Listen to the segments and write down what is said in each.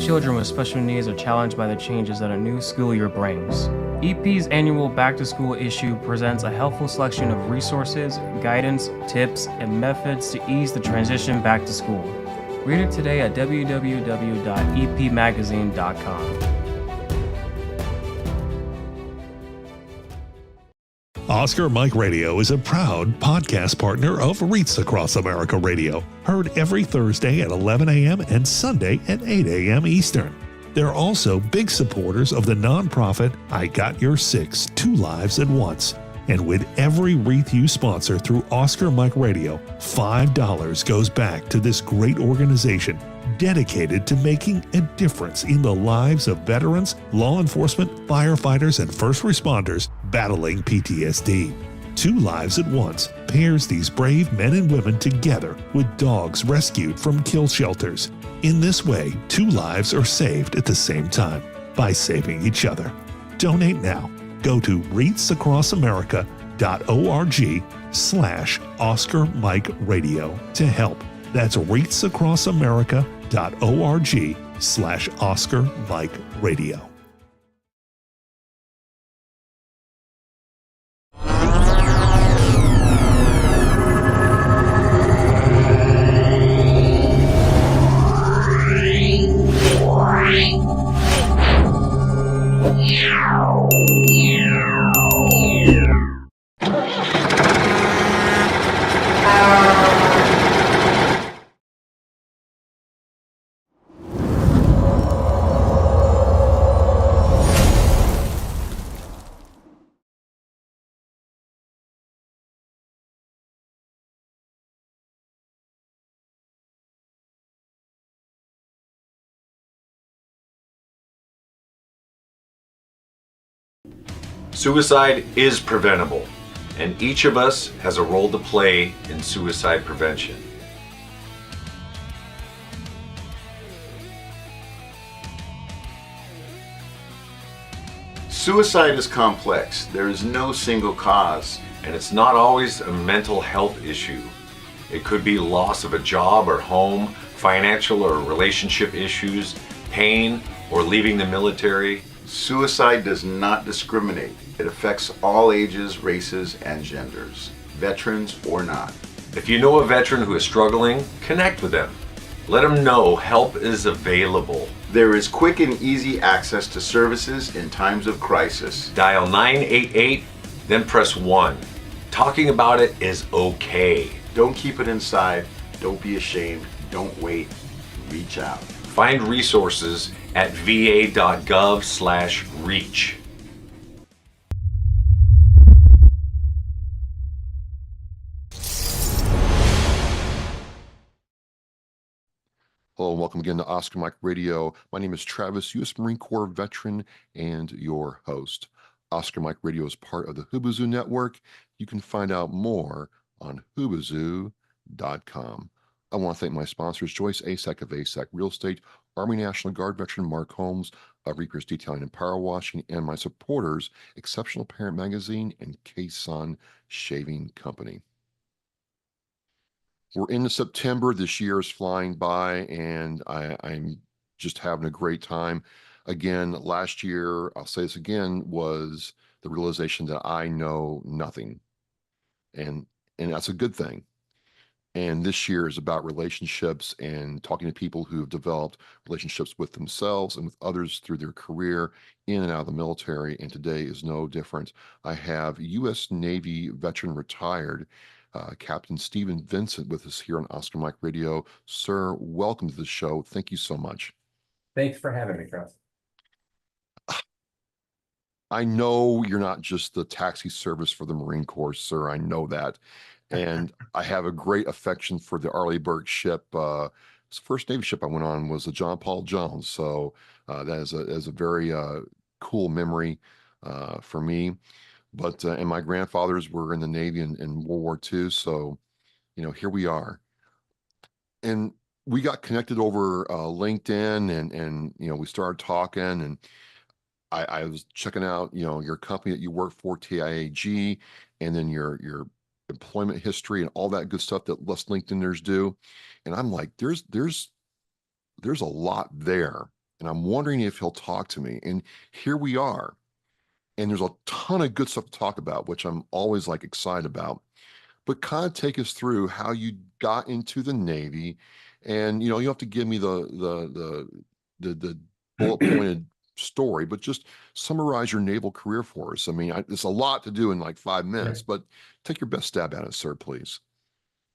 children with special needs are challenged by the changes that a new school year brings. EP's annual Back to School issue presents a helpful selection of resources, guidance, tips, and methods to ease the transition back to school. Read it today at www.epmagazine.com. Oscar Mike Radio is a proud podcast partner of REITs Across America Radio, heard every Thursday at 11 a.m. and Sunday at 8 a.m. Eastern. They're also big supporters of the nonprofit I Got Your Six, Two Lives at Once. And with every REIT you sponsor through Oscar Mike Radio, $5 goes back to this great organization dedicated to making a difference in the lives of veterans, law enforcement, firefighters, and first responders battling PTSD. Two Lives at Once pairs these brave men and women together with dogs rescued from kill shelters. In this way, two lives are saved at the same time by saving each other. Donate now. Go to REITsAcrossAmerica.org/Oscar Mike Radio to help. That's REITsAcrossAmerica.org/Oscar Mike Radio. Suicide is preventable, and each of us has a role to play in suicide prevention. Suicide is complex. There is no single cause. And it's not always a mental health issue. It could be loss of a job or home, financial or relationship issues, pain, or leaving the military. Suicide does not discriminate. It affects all ages, races, and genders, veterans or not. If you know a veteran who is struggling, connect with them. Let them know help is available. There is quick and easy access to services in times of crisis. Dial 988, then press 1. Talking about it is okay. Don't keep it inside. Don't be ashamed. Don't wait. Reach out. Find resources at va.gov/reach. Hello and welcome again to Oscar Mike Radio. My name is Travis, U.S. Marine Corps veteran and your host. Oscar Mike Radio is part of the Hubazoo Network. You can find out more on hubazoo.com. I want to thank my sponsors, Joyce Asek of Asek Real Estate, Army National Guard veteran Mark Holmes of Reapers Detailing and Power Washing, and my supporters, Exceptional Parent Magazine and K-Sun Shaving Company. We're into September. This year is flying by, and I'm just having a great time. Again, last year, I'll say this again, was the realization that I know nothing. And that's a good thing. And this year is about relationships and talking to people who have developed relationships with themselves and with others through their career in and out of the military. And today is no different. I have U.S. Navy veteran retired, Captain Steven Vincent with us here on Oscar Mike Radio. Sir, welcome to the show. Thank you so much. Thanks for having me, Chris. I know you're not just the taxi service for the Marine Corps, sir. I know that. And I have a great affection for the Arleigh Burke ship. The first Navy ship I went on was the John Paul Jones. So that is a very cool memory for me. But and my grandfathers were in the Navy in World War II. So, you know, here we are. And we got connected over LinkedIn and, you know, we started talking, and I was checking out, you know, your company that you work for, TIAG, and then your employment history and all that good stuff that us LinkedIners do. And I'm like, there's a lot there. and I'm wondering if he'll talk to me. And here we are. And there's a ton of good stuff to talk about, which I'm always like excited about. But kind of take us through how you got into the Navy, and you have to give me the bullet pointed story, but just summarize your naval career for us. I mean, it's a lot to do in like 5 minutes, but take your best stab at it, sir, please.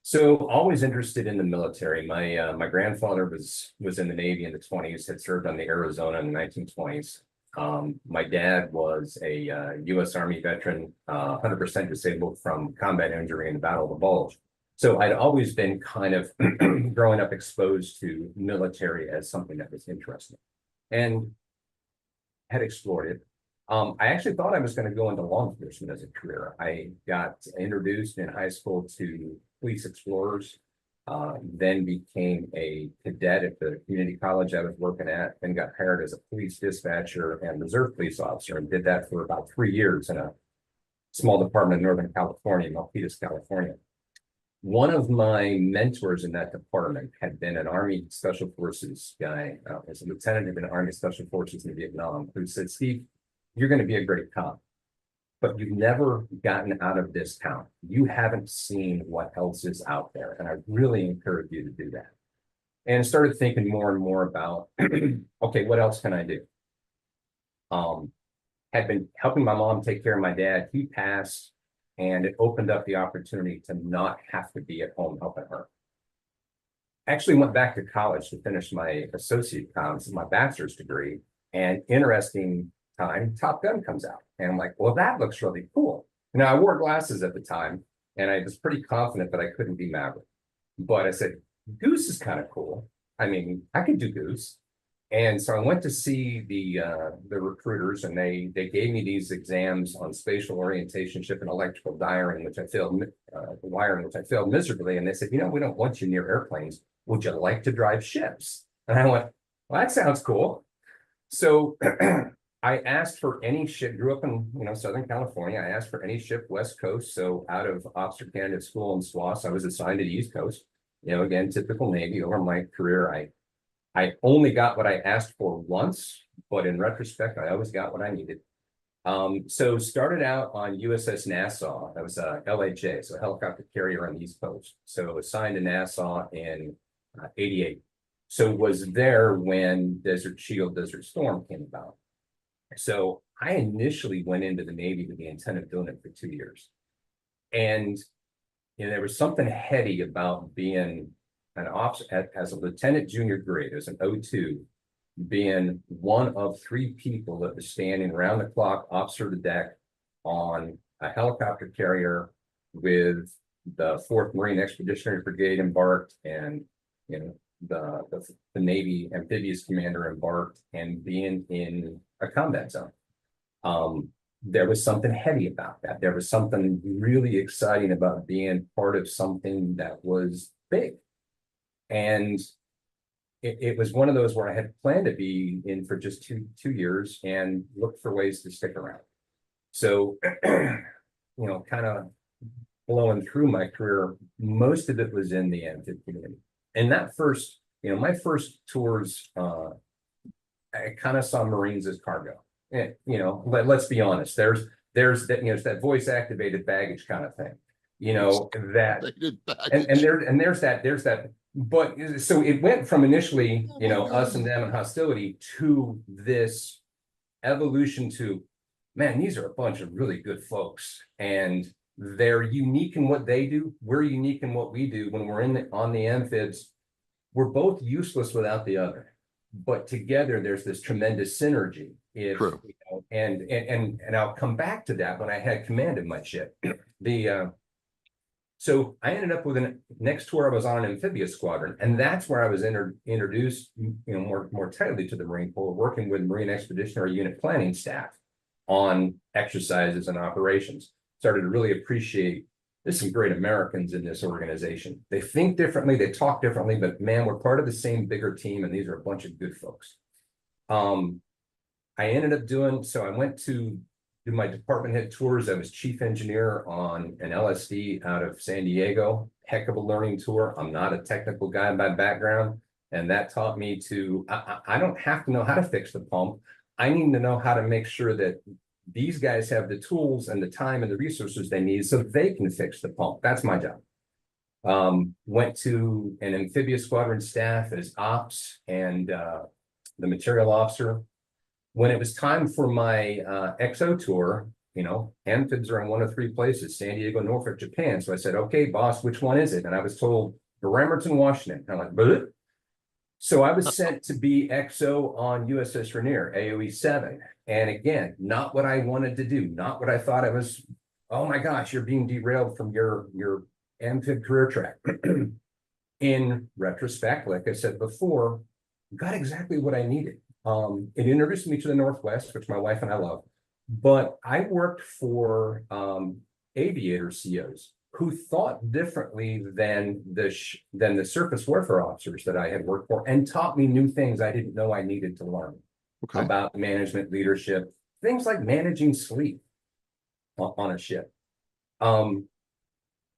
So always interested in the military. My grandfather was in the Navy in the 20s, had served on the Arizona in the 1920s. My dad was a U.S. Army veteran, 100% disabled from combat injury in the Battle of the Bulge. So I'd always been kind of growing up exposed to military as something that was interesting and had explored it. I actually thought I was going to go into law enforcement as a career. I got introduced in high school to police explorers, then became a cadet at the community college I was working at, then got hired as a police dispatcher and reserve police officer, and did that for about 3 years in a small department in Northern California, Milpitas, California. One of my mentors in that department had been an Army Special Forces guy, as a lieutenant in the Army Special Forces in Vietnam, who said, "Steve, you're going to be a great cop, but you've never gotten out of this town. You haven't seen what else is out there. And I really encourage you to do that." And I started thinking more and more about, okay, what else can I do? Had been helping my mom take care of my dad. He passed, and it opened up the opportunity to not have to be at home helping her. Actually went back to college to finish my associate comms, my bachelor's degree, and interesting time, Top Gun comes out. And I'm like, well, that looks really cool. Now, I wore glasses at the time, and I was pretty confident that I couldn't be Maverick. But I said, Goose is kind of cool. I mean, I could do Goose. And so I went to see the recruiters, and they gave me these exams on spatial orientation, ship and electrical wiring, which I failed miserably. And they said, we don't want you near airplanes. Would you like to drive ships? And I went, well, that sounds cool. So I asked for any ship, grew up in Southern California. I asked for any ship West Coast. So out of officer candidate school in SWAS, I was assigned to the East Coast. Again, typical Navy. Over my career, I only got what I asked for once, but in retrospect, I always got what I needed. So started out on USS Nassau. That was LHA, so helicopter carrier on the East Coast. So assigned to Nassau in 88. So was there when Desert Shield, Desert Storm came about. So I initially went into the Navy with the intent of doing it for 2 years. And there was something heady about being an officer as a lieutenant junior grade, as an O2, being one of 3 people that was standing around the clock, officer to deck, on a helicopter carrier with the 4th Marine Expeditionary Brigade embarked, and the Navy amphibious commander embarked, and being in a combat zone. There was something heavy about that. There was something really exciting about being part of something that was big. And it was one of those where I had planned to be in for just two years and look for ways to stick around. So, kind of blowing through my career, most of it was in the amphib community. And that first, my first tours, I kind of saw Marines as cargo. Let's be honest. There's that, it's that voice activated baggage kind of thing. There's that. But so it went from initially, us and them and hostility, to this evolution to, man, these are a bunch of really good folks, and they're unique in what they do. We're unique in what we do. When we're on the amphibs, we're both useless without the other, but together there's this tremendous synergy. True. And I'll come back to that when I had command of my ship. So I ended up with next tour I was on an amphibious squadron, and that's where I was introduced, more tightly to the Marine Corps, working with Marine Expeditionary Unit planning staff on exercises and operations. Started to really appreciate there's some great Americans in this organization. They think differently, they talk differently, but man, we're part of the same bigger team, and these are a bunch of good folks. I ended up so I went to do my department head tours. I was chief engineer on an LSD out of San Diego. Heck of a learning tour. I'm not a technical guy by background, And that taught me to, I don't have to know how to fix the pump. I need to know how to make sure that these guys have the tools and the time and the resources they need so they can fix the pump. That's my job. Went to an amphibious squadron staff as ops and the material officer. When it was time for my XO tour, amphibs are in one of three places: San Diego, Norfolk, Japan. So I said, okay, boss, which one is it? And I was told Bremerton, Washington. And I'm like, bleh. So I was sent to be XO on USS Rainier, AOE 7. And again, not what I wanted to do, not what I thought I was. Oh my gosh, you're being derailed from your amphib career track. In retrospect, like I said before, got exactly what I needed. It introduced me to the Northwest, which my wife and I love, but I worked for aviator COs who thought differently than the surface warfare officers that I had worked for, and taught me new things I didn't know I needed to learn about management, leadership, things like managing sleep on a ship.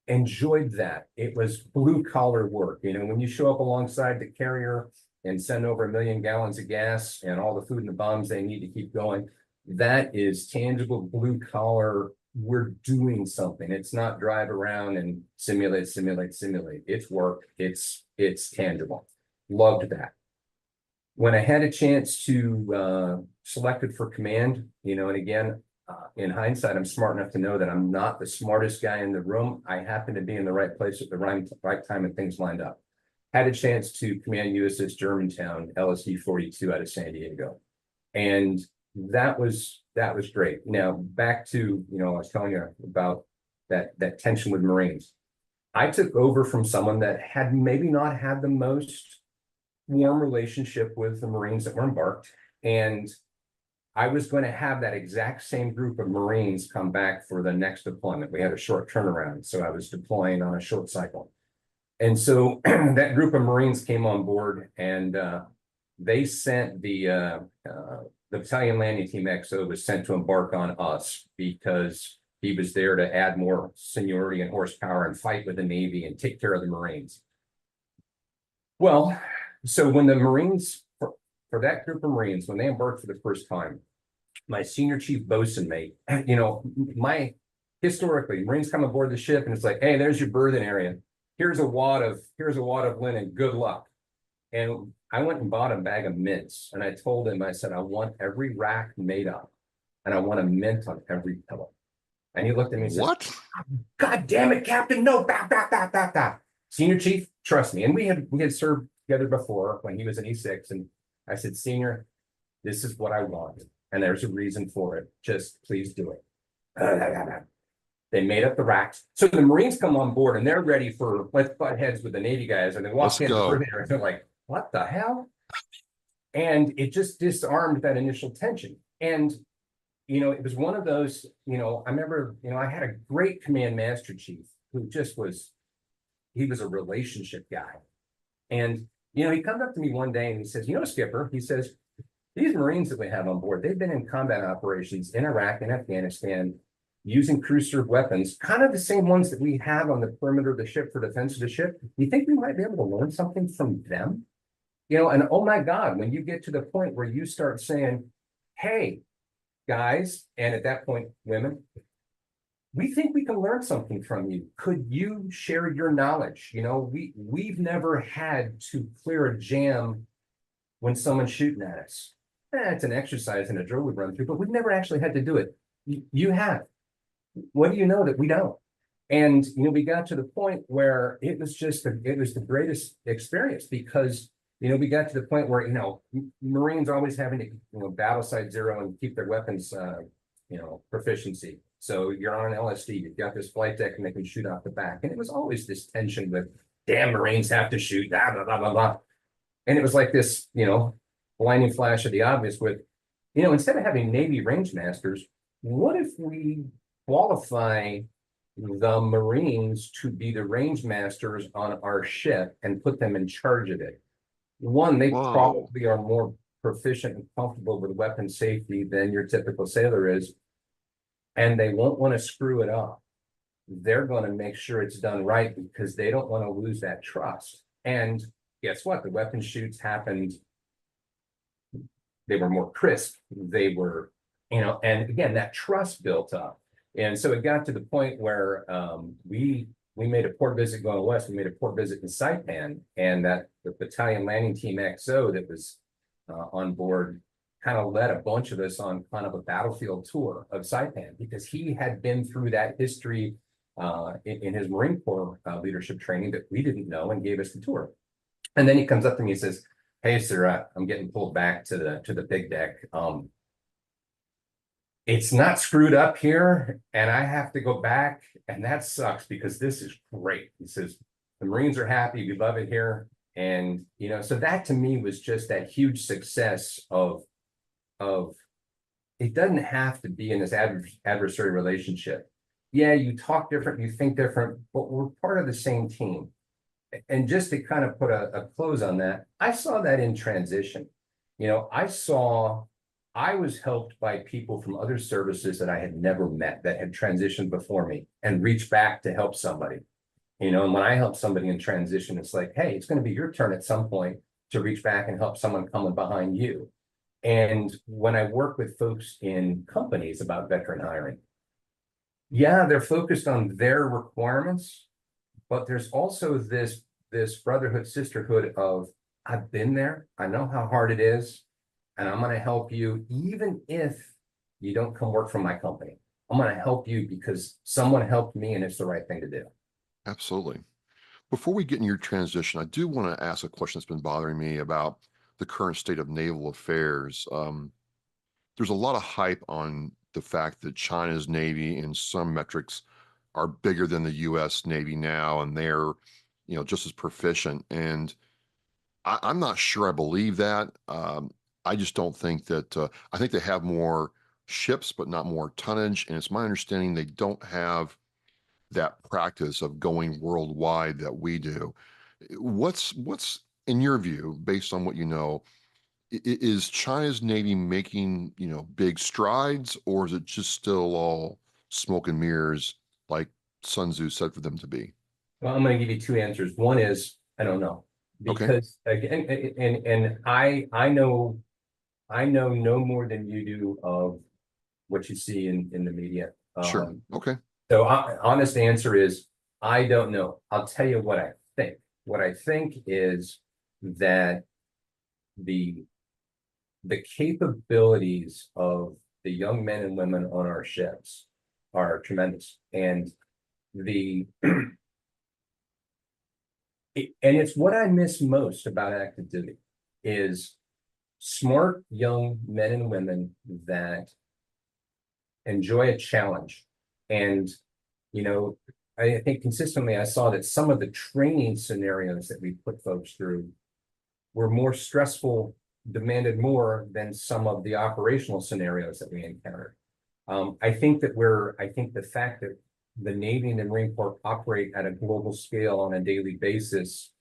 Enjoyed that. It was blue collar work. When you show up alongside the carrier and send over 1 million gallons of gas and all the food and the bombs they need to keep going, that is tangible blue collar. We're doing something. It's not drive around and simulate. It's work. It's tangible. Loved that. When I had a chance to selected for command, and again, in hindsight, I'm smart enough to know that I'm not the smartest guy in the room. I happen to be in the right place at the right time and things lined up. Had a chance to command USS Germantown, LSD 42 out of San Diego. And that was great. Now back to, I was telling you about that tension with Marines. I took over from someone that had maybe not had the most warm relationship with the Marines that were embarked. And I was going to have that exact same group of Marines come back for the next deployment. We had a short turnaround, so I was deploying on a short cycle. And so that group of Marines came on board, and they sent the battalion landing team XO was sent to embark on us because he was there to add more seniority and horsepower and fight with the Navy and take care of the Marines. Well, so when the Marines, for that group of Marines, when they embarked for the first time, my senior chief bosun mate, historically, Marines come aboard the ship and it's like, hey, there's your berthing area. Here's a wad of linen. Good luck. And I went and bought a bag of mints, and I told him, I said, I want every rack made up, and I want a mint on every pillow. And he looked at me and said, what? God damn it, Captain! No, Senior chief, trust me. And we had served together before when he was in E6, and I said, Senior, this is what I want, and there's a reason for it. Just please do it. They made up the racks. So the Marines come on board and they're ready for let's butt heads with the Navy guys. And they walk in and they're like, what the hell? And it just disarmed that initial tension. And, it was one of those, I remember, I had a great command master chief who just he was a relationship guy. And, he comes up to me one day and he says, Skipper, he says, these Marines that we have on board, they've been in combat operations in Iraq and Afghanistan, using crew-served weapons, kind of the same ones that we have on the perimeter of the ship for defense of the ship. You think we might be able to learn something from them? And oh my God, when you get to the point where you start saying, hey, guys, and at that point, women, we think we can learn something from you. Could you share your knowledge? We've never had to clear a jam when someone's shooting at us. It's an exercise and a drill we run through, but we've never actually had to do it. You have. What do you know that we don't? And, we got to the point where it was the greatest experience because, we got to the point where, Marines always having to, battle site zero and keep their weapons, proficiency. So you're on an LSD, you've got this flight deck and they can shoot off the back. And it was always this tension with, damn, Marines have to shoot, blah, blah, blah, blah, blah. And it was like this, blinding flash of the obvious with, instead of having Navy range masters, what if we qualify the Marines to be the range masters on our ship and put them in charge of it? One, they probably are more proficient and comfortable with weapon safety than your typical sailor is, and they won't want to screw it up. They're going to make sure it's done right because they don't want to lose that trust. And guess what? The weapons shoots happened. They were more crisp. They were, and again, that trust built up. And so it got to the point where we made a port visit going west. We made a port visit in Saipan, and that the battalion landing team XO that was on board kind of led a bunch of us on kind of a battlefield tour of Saipan, because he had been through that history in his Marine Corps leadership training that we didn't know, and gave us the tour. And then he comes up to me and says, "Hey, sir, I'm getting pulled back to the big deck. It's not screwed up here, and I have to go back, and that sucks because this is great." He says, "The Marines are happy. We love it here." And, so that to me was just that huge success of it doesn't have to be in this adversary relationship. Yeah, you talk different, you think different, but we're part of the same team. And just to kind of put a close on that, I saw that in transition. I was helped by people from other services that I had never met, that had transitioned before me, and reached back to help somebody. And when I help somebody in transition, it's like, hey, it's going to be your turn at some point to reach back and help someone coming behind you. And when I work with folks in companies about veteran hiring, yeah, they're focused on their requirements, but there's also this brotherhood, sisterhood of, I've been there, I know how hard it is, and I'm going to help you, even if you don't come work for my company. I'm going to help you because someone helped me, and it's the right thing to do. Absolutely. Before we get in your transition, I do want to ask a question that's been bothering me about the current state of naval affairs. There's a lot of hype on the fact that China's Navy, in some metrics, are bigger than the U.S. Navy now, and they're, just as proficient. And I'm not sure I believe that. I just don't think that. I think they have more ships, but not more tonnage. And it's my understanding they don't have that practice of going worldwide that we do. What's in your view, based on what you know, is China's Navy making, big strides, or is it just still all smoke and mirrors, like Sun Tzu said for them to be? Well, I'm going to give you two answers. One is, I don't know, Okay. because again, and I know no more than you do of what you see in the media. Sure. Okay. So honest answer is, I don't know. I'll tell you what I think. What I think is that the capabilities of the young men and women on our ships are tremendous. And it's what I miss most about active duty is smart young men and women that enjoy a challenge. And, I think consistently I saw that some of the training scenarios that we put folks through were more stressful, demanded more than some of the operational scenarios that we encountered. I think the fact that the Navy and the Marine Corps operate at a global scale on a daily basis,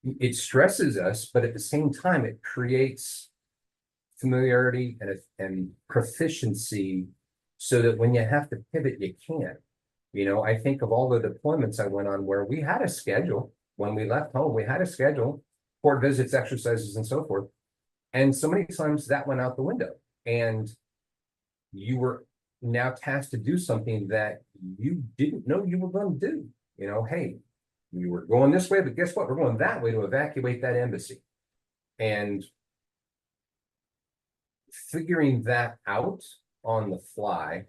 it stresses us, but at the same time, it creates familiarity and proficiency so that when you have to pivot, you can. I think of all the deployments I went on where we had a schedule. When we left home, we had a schedule, port visits, exercises, and so forth. And so many times that went out the window, and you were now tasked to do something that you didn't know you were going to do. Hey, we were going this way, but guess what? We're going that way to evacuate that embassy. And figuring that out on the fly,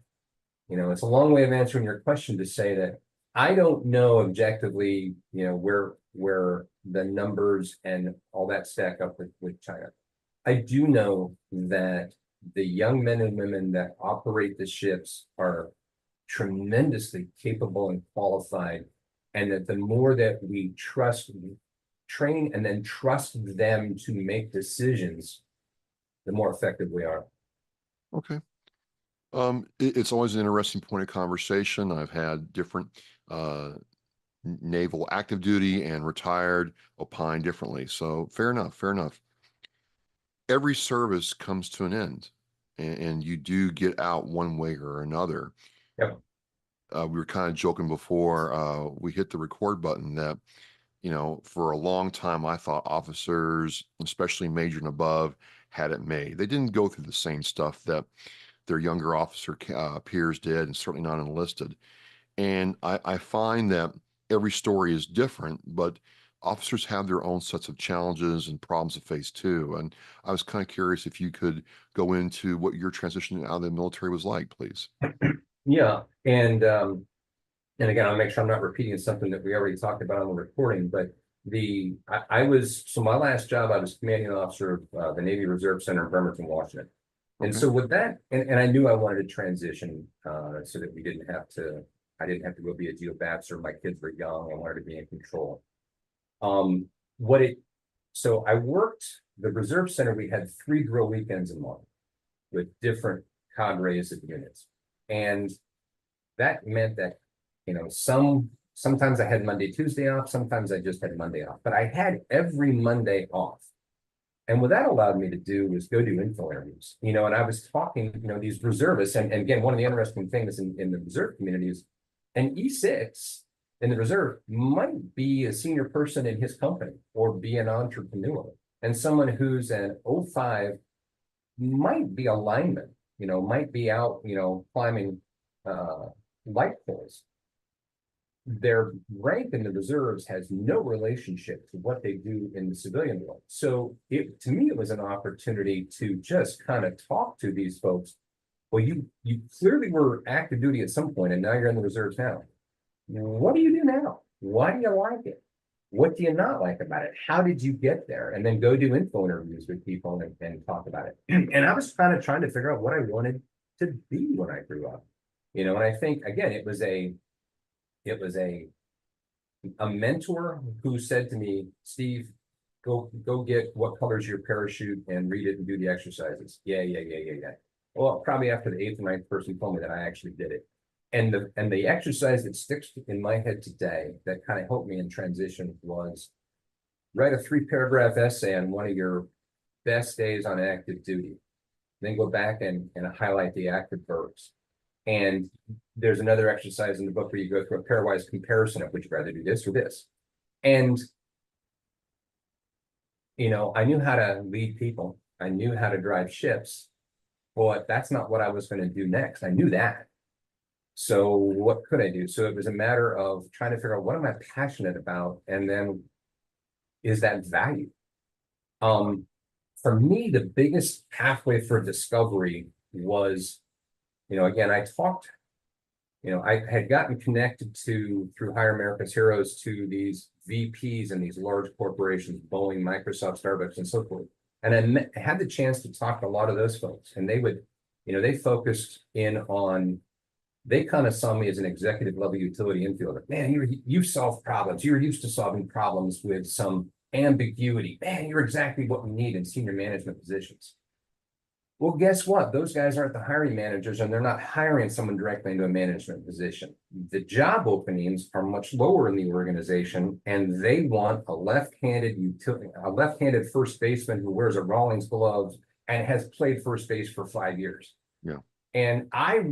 it's a long way of answering your question to say that I don't know objectively, where the numbers and all that stack up with China. I do know that the young men and women that operate the ships are tremendously capable and qualified, and that the more that we train and then trust them to make decisions, the more effective we are. Okay. It's always an interesting point of conversation. I've had different naval active duty and retired opine differently. So fair enough, fair enough. Every service comes to an end, and you do get out one way or another. Yep. We were kind of joking before we hit the record button that You know, for a long time, I thought officers, especially major and above, had it made. They didn't go through the same stuff that their younger officer peers did, and certainly not enlisted. And I find that every story is different, but officers have their own sets of challenges and problems to face too. And I was kind of curious if you could go into what your transition out of the military was like, please. Yeah, and again, I'll make sure I'm not repeating something that we already talked about on the recording, but I was, so my last job, I was commanding officer of the Navy Reserve Center in Bremerton, Washington. And so with that, and I knew I wanted to transition so that I didn't have to go be a geobats, or my kids were young. I wanted to be in control. So I worked the Reserve Center. We had 3 drill weekends a month with different cadres of units. And that meant that, you know, sometimes I had Monday, Tuesday off, sometimes I just had Monday off, but I had every Monday off. And what that allowed me to do was go do info interviews, you know, and I was talking, you know, these reservists, and again, one of the interesting things in the reserve community is an E6 in the reserve might be a senior person in his company or be an entrepreneur, and someone who's an 05 might be a lineman, you know, might be out, you know, climbing light poles. Their rank in the reserves has no relationship to what they do in the civilian world. So to me, it was an opportunity to just kind of talk to these folks. Well, you clearly were active duty at some point, and now you're in the reserves now. What do you do now? Why do you like it? What do you not like about it? How did you get there? And then go do info interviews with people and talk about it. And I was kind of trying to figure out what I wanted to be when I grew up. You know, and I think, again, it was a mentor who said to me, Steve, go get what color's your parachute and read it and do the exercises. Yeah. Well, probably after the 8th or 9th person told me that, I actually did it. And the exercise that sticks in my head today that kind of helped me in transition was write a 3-paragraph essay on one of your best days on active duty. Then go back and highlight the active verbs. And there's another exercise in the book where you go through a pairwise comparison of would you rather do this or this. And, you know, I knew how to lead people. I knew how to drive ships, but that's not what I was going to do next. I knew that. So what could I do? So it was a matter of trying to figure out, what am I passionate about? And then, is that value? For me, the biggest pathway for discovery was, you know, again, I had gotten connected through Hire America's Heroes to these VPs and these large corporations, Boeing, Microsoft, Starbucks, and so forth. And I had the chance to talk to a lot of those folks, and they would, you know, they focused in on, they kind of saw me as an executive level utility infielder. Man, you solve problems. You're used to solving problems with some ambiguity. Man, you're exactly what we need in senior management positions. Well, guess what? Those guys aren't the hiring managers, and they're not hiring someone directly into a management position. The job openings are much lower in the organization, and they want a left-handed first baseman who wears a Rawlings glove and has played first base for 5 years. Yeah. And I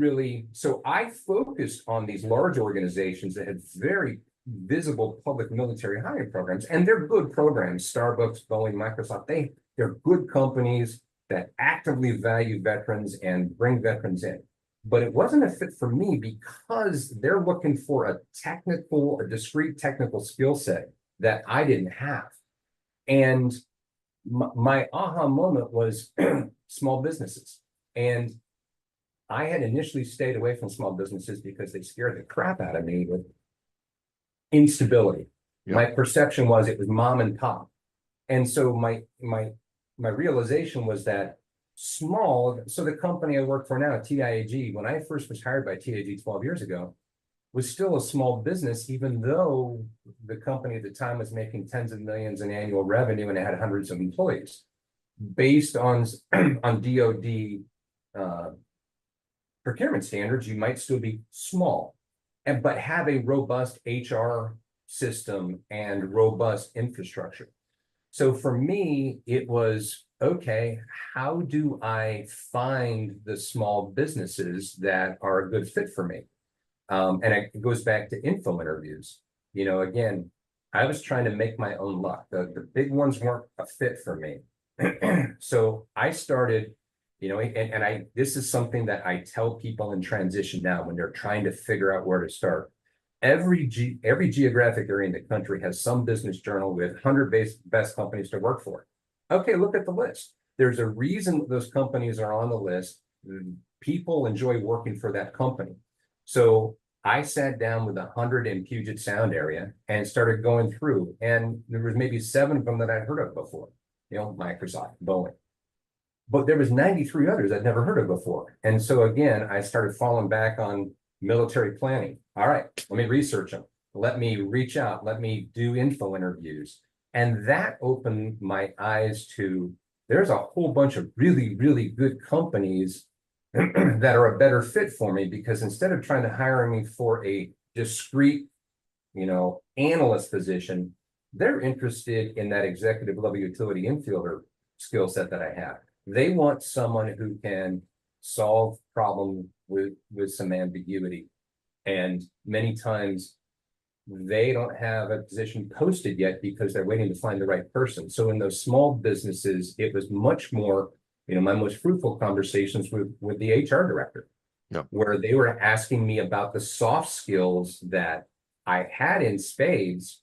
focused on these large organizations that had very visible public military hiring programs, and they're good programs. Starbucks, Boeing, Microsoft, they're good companies that actively value veterans and bring veterans in. But it wasn't a fit for me because they're looking for a discrete technical skill set that I didn't have. And my aha moment was small businesses. And I had initially stayed away from small businesses because they scared the crap out of me with instability. Yeah. My perception was it was mom and pop. And so my realization was that so the company I work for now, TIAG, when I first was hired by TIAG 12 years ago, was still a small business, even though the company at the time was making tens of millions in annual revenue and it had hundreds of employees. Based on DoD procurement standards, you might still be small, but have a robust HR system and robust infrastructure. So for me, it was, okay, how do I find the small businesses that are a good fit for me? And it goes back to info interviews. You know, again, I was trying to make my own luck. The big ones weren't a fit for me. So I started, this is something that I tell people in transition now when they're trying to figure out where to start. Every geographic area in the country has some business journal with 100 best companies to work for. Okay, look at the list. There's a reason those companies are on the list. People enjoy working for that company. So I sat down with 100 in Puget Sound area and started going through, and there was maybe 7 of them that I'd heard of before, Microsoft, Boeing. But there was 93 others I'd never heard of before. And so again, I started falling back on military planning. All right, let me research them. Let me reach out. Let me do info interviews. And that opened my eyes to, there's a whole bunch of really, really good companies that are a better fit for me, because instead of trying to hire me for a discrete, analyst position, they're interested in that executive level utility infielder skill set that I have. They want someone who can solve problems with some ambiguity. And many times they don't have a position posted yet because they're waiting to find the right person. So in those small businesses, it was much more, my most fruitful conversations with the HR director, where they were asking me about the soft skills that I had in spades,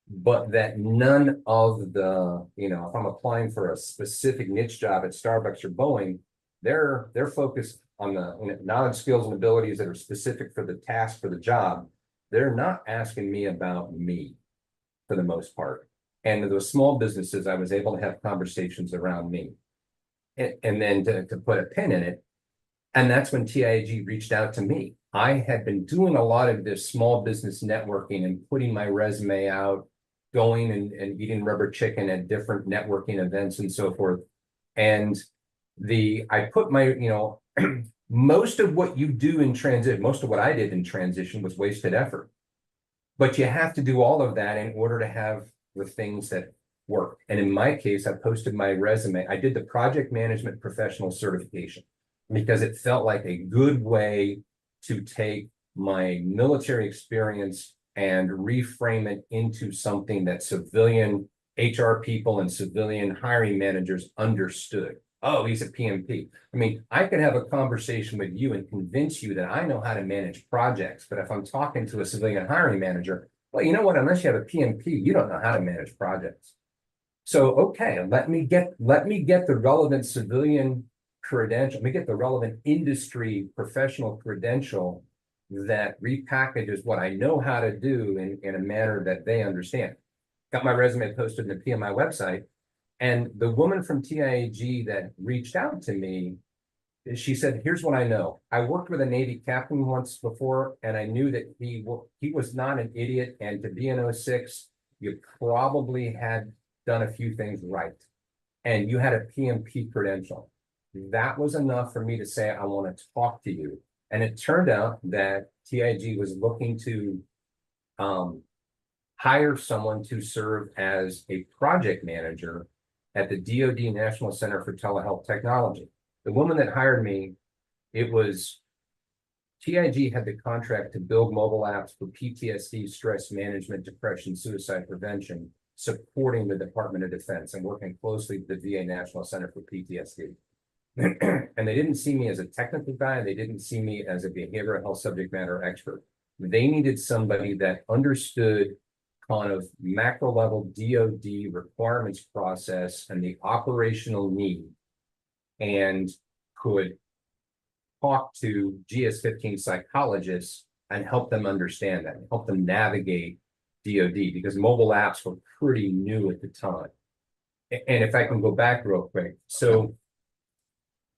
but that none of the, if I'm applying for a specific niche job at Starbucks or Boeing, they're focused on the knowledge, skills, and abilities that are specific for the task, for the job. They're not asking me about me for the most part. And those small businesses, I was able to have conversations around me. And then to put a pin in it. And that's when TIAG reached out to me. I had been doing a lot of this small business networking and putting my resume out, going and eating rubber chicken at different networking events and so forth. And I put my, most of what you do in transit, most of what I did in transition was wasted effort. But you have to do all of that in order to have the things that work. And in my case, I posted my resume. I did the project management professional certification because it felt like a good way to take my military experience and reframe it into something that civilian HR people and civilian hiring managers understood. Oh, he's a PMP. I mean, I could have a conversation with you and convince you that I know how to manage projects, but if I'm talking to a civilian hiring manager, well, you know what? Unless you have a PMP, you don't know how to manage projects. So, okay, let me get the relevant civilian credential. Let me get the relevant industry professional credential that repackages what I know how to do in a manner that they understand. Got my resume posted in the PMI website. And the woman from TIAG that reached out to me, she said, here's what I know. I worked with a Navy captain once before, and I knew that he was not an idiot. And to be an 06, you probably had done a few things right. And you had a PMP credential. That was enough for me to say, I want to talk to you. And it turned out that TIG was looking to hire someone to serve as a project manager at the DoD National Center for Telehealth Technology. The woman that hired me, it was TIG had the contract to build mobile apps for PTSD, stress management, depression, suicide prevention, supporting the Department of Defense and working closely with the VA National Center for PTSD. And they didn't see me as a technical guy. They didn't see me as a behavioral health subject matter expert. They needed somebody that understood kind of macro level DoD requirements process and the operational need, and could talk to GS-15 psychologists and help them understand that, help them navigate DoD, because mobile apps were pretty new at the time. And if I can go back real quick, so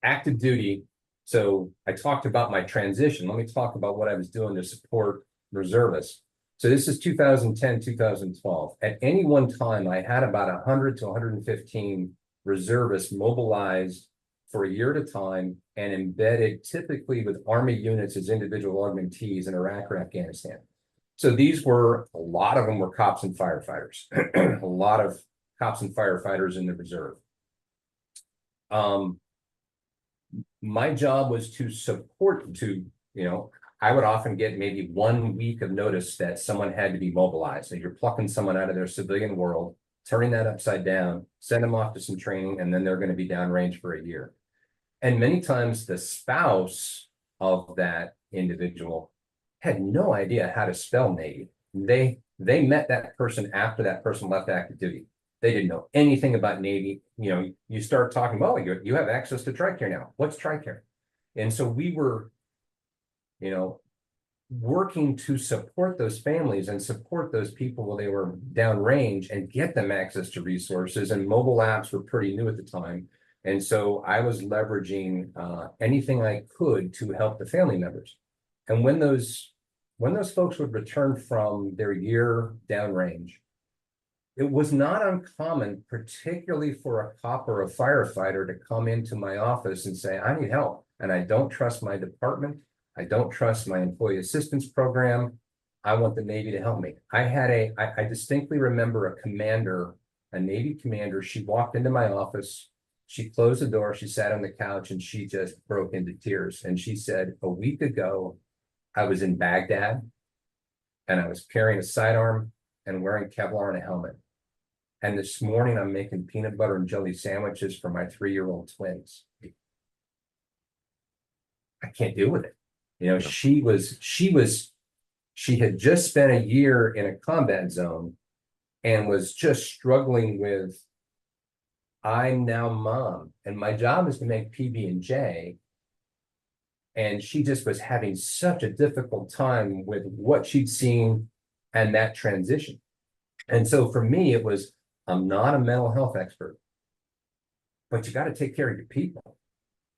active duty. So I talked about my transition. Let me talk about what I was doing to support reservists. So this is 2010, 2012. At any one time, I had about 100 to 115 reservists mobilized for a year at a time and embedded typically with Army units as individual augmentees in Iraq or Afghanistan. So these were, a lot of them were cops and firefighters, a lot of cops and firefighters in the reserve. My job was to support, I would often get maybe 1 week of notice that someone had to be mobilized. So you're plucking someone out of their civilian world, turning that upside down, send them off to some training, and then they're going to be downrange for a year. And many times the spouse of that individual had no idea how to spell Navy. They met that person after that person left active duty. They didn't know anything about Navy. You know, you start talking, well, you have access to TRICARE now. What's TRICARE? And so we were, you know, working to support those families and support those people while they were downrange and get them access to resources. And mobile apps were pretty new at the time. And so I was leveraging anything I could to help the family members. And when those folks would return from their year downrange, it was not uncommon, particularly for a cop or a firefighter, to come into my office and say, I need help, and I don't trust my department. I don't trust my employee assistance program. I want the Navy to help me. I distinctly remember a commander, a Navy commander. She walked into my office. She closed the door. She sat on the couch and she just broke into tears. And she said, a week ago, I was in Baghdad and I was carrying a sidearm and wearing Kevlar and a helmet. And this morning I'm making peanut butter and jelly sandwiches for my 3-year-old twins. I can't deal with it. You know, she had just spent a year in a combat zone and was just struggling with, I'm now mom and my job is to make PB&J. And she just was having such a difficult time with what she'd seen and that transition. And so for me, it was, I'm not a mental health expert, but you got to take care of your people.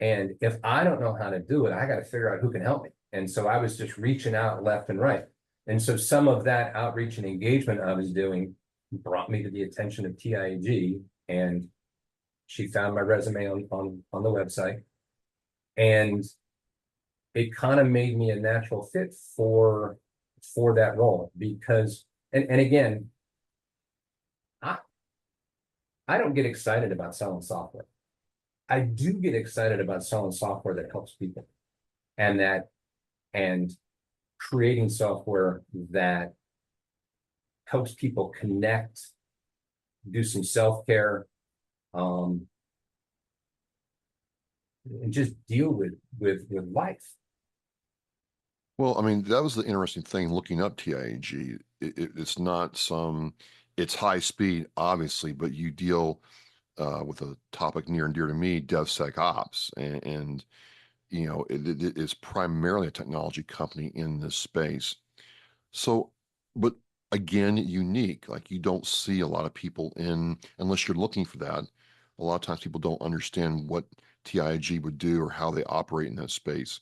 And if I don't know how to do it, I got to figure out who can help me. And so I was just reaching out left and right. And so some of that outreach and engagement I was doing brought me to the attention of TIAG, and she found my resume on the website. And it kind of made me a natural fit for that role because, and again, I don't get excited about selling software. I do get excited about selling software that helps people and creating software that helps people connect, do some self-care, and just deal with life. Well, I mean, that was the interesting thing looking up TIAG. It's not it's high speed, obviously, but you deal with a topic near and dear to me, DevSecOps, and you know, it is primarily a technology company in this space. So, but again, unique, like you don't see a lot of people unless you're looking for that. A lot of times people don't understand what TIAG would do or how they operate in that space.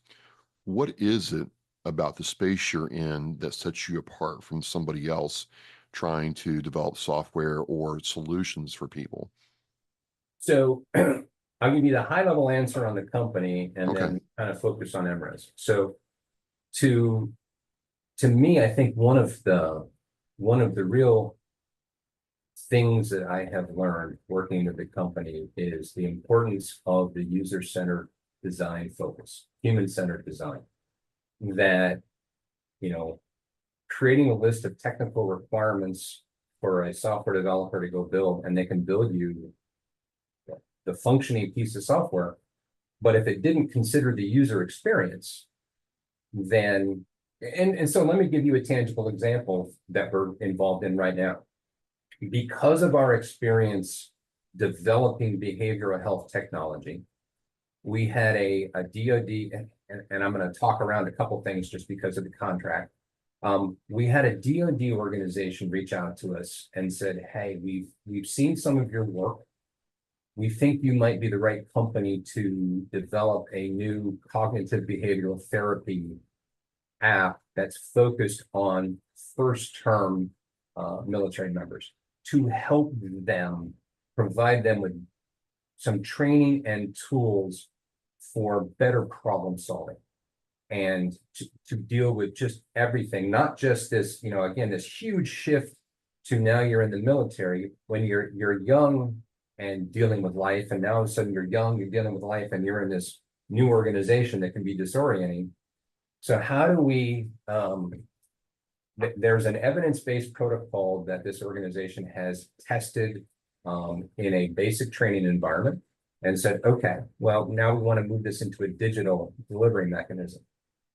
What is it about the space you're in that sets you apart from somebody else trying to develop software or solutions for people? So I'll give you the high level answer on the company and then kind of focus on MRES. So to me, I think one of the real things that I have learned working with the company is the importance of the user-centered design focus, human-centered design. That, you know, creating a list of technical requirements for a software developer to go build, and they can build you the functioning piece of software. But if it didn't consider the user experience, then, and so let me give you a tangible example that we're involved in right now. Because of our experience developing behavioral health technology, we had a DoD, and I'm going to talk around a couple things just because of the contract. We had a DoD organization reach out to us and said, hey, we've seen some of your work. We think you might be the right company to develop a new cognitive behavioral therapy app that's focused on first-term military members to help them, provide them with some training and tools for better problem solving and to deal with just everything, not just this, you know, again, this huge shift to now you're in the military when you're young and dealing with life, and now all of a sudden you're young, you're dealing with life, and you're in this new organization that can be disorienting. So how do we, there's an evidence-based protocol that this organization has tested in a basic training environment and said, okay, well, now we want to move this into a digital delivery mechanism.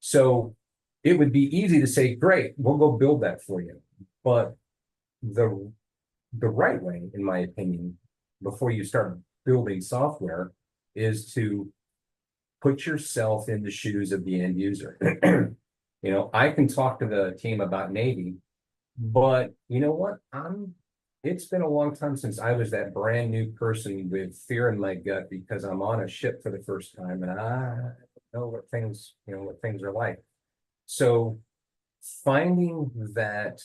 So it would be easy to say, great, we'll go build that for you. But the right way, in my opinion, before you start building software, is to put yourself in the shoes of the end user. You know, I can talk to the team about Navy, but you know what? It's been a long time since I was that brand new person with fear in my gut because I'm on a ship for the first time and I know what things, what things are like. So finding that,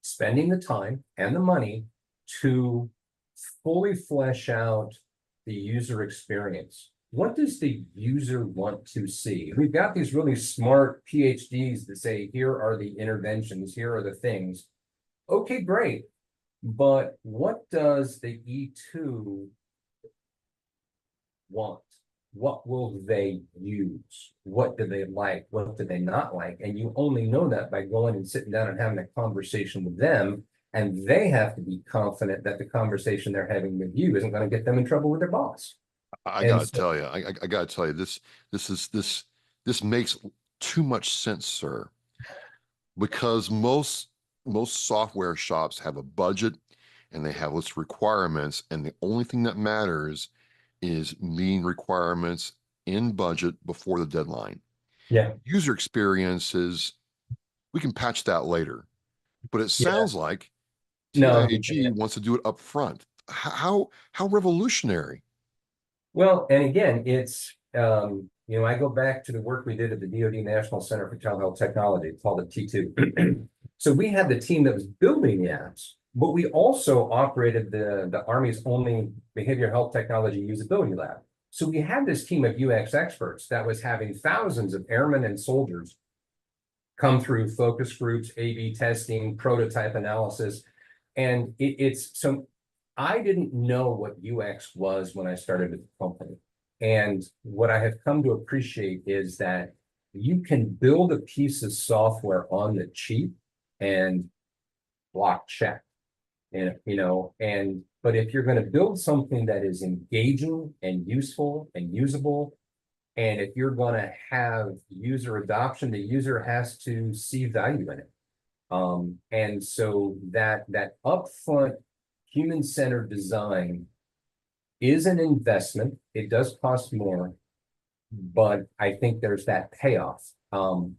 spending the time and the money to fully flesh out the user experience. What does the user want to see? We've got these really smart PhDs that say, here are the interventions, here are the things. Okay, great. But what does the E2 want? What will they use? What do they like? What do they not like? And you only know that by going and sitting down and having a conversation with them. And they have to be confident that the conversation they're having with you isn't going to get them in trouble with their boss. I gotta tell you, I gotta tell you, this makes too much sense, sir, because most software shops have a budget and they have list requirements, and the only thing that matters is meeting requirements in budget before the deadline. Yeah. User experiences, we can patch that later, but it sounds like TIAG wants to do it up front. How revolutionary. Well, and again, it's, I go back to the work we did at the DoD National Center for Child Health Technology, called the T2. So we had the team that was building the apps, but we also operated the Army's only behavioral health technology usability lab. So we had this team of UX experts that was having thousands of airmen and soldiers come through focus groups, A/B testing, prototype analysis. And so I didn't know what UX was when I started at the company. And what I have come to appreciate is that you can build a piece of software on the cheap and block check. And, but if you're going to build something that is engaging and useful and usable, and if you're going to have user adoption, the user has to see value in it. And so that upfront human-centered design is an investment. It does cost more, but I think there's that payoff. And